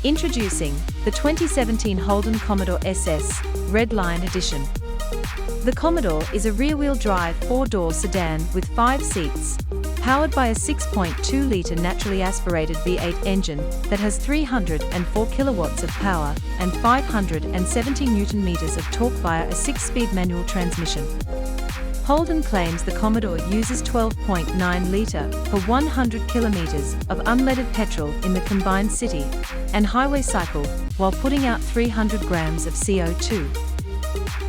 Introducing the 2017 Holden Commodore SS Red Line Edition. The Commodore is a rear-wheel drive 4-door sedan with 5 seats, powered by a 6.2-litre naturally aspirated V8 engine that has 304 kilowatts of power and 570 Newton-meters of torque via a 6-speed manual transmission. Holden claims the Commodore uses 12.9-litre per 100 kilometers of unleaded petrol in the combined city and highway cycle while putting out 300 grams of CO2.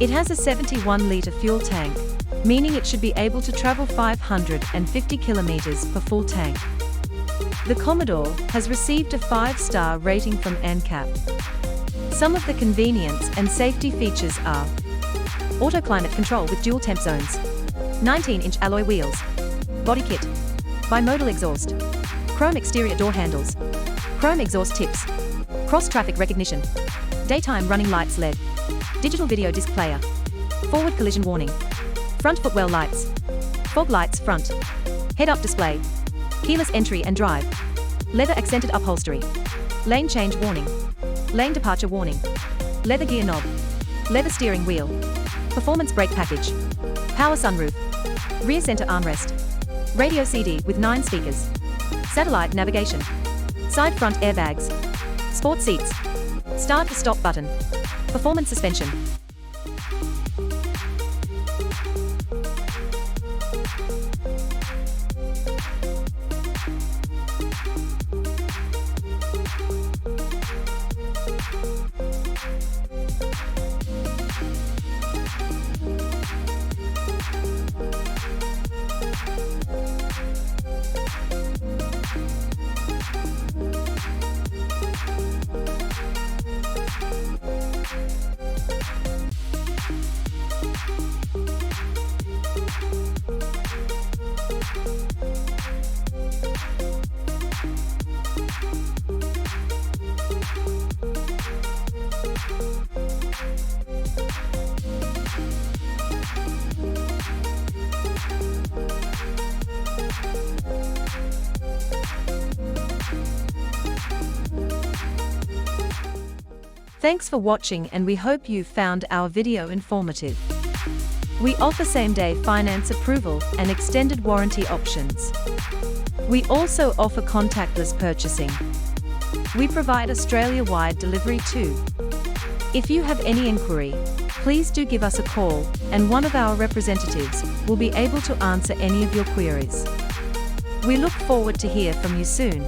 It has a 71-litre fuel tank, meaning it should be able to travel 550 kilometers per full tank. The Commodore has received a 5-star rating from ANCAP. Some of the convenience and safety features are auto climate control with dual temp zones, 19-inch alloy wheels, body kit, bimodal exhaust, chrome exterior door handles, chrome exhaust tips, cross-traffic recognition, daytime running lights LED, digital video disc player, forward collision warning, front footwell lights, fog lights front, head-up display, keyless entry and drive, leather accented upholstery, lane change warning, lane departure warning, leather gear knob, leather steering wheel, performance brake package, power sunroof, rear center armrest, radio CD with 9 speakers, satellite navigation, side front airbags, sport seats, start to stop button, performance suspension. Thanks for watching, and we hope you found our video informative. We offer same-day finance approval and extended warranty options. We also offer contactless purchasing. We provide Australia-wide delivery too. If you have any inquiry, please do give us a call, and one of our representatives will be able to answer any of your queries. We look forward to hear from you soon.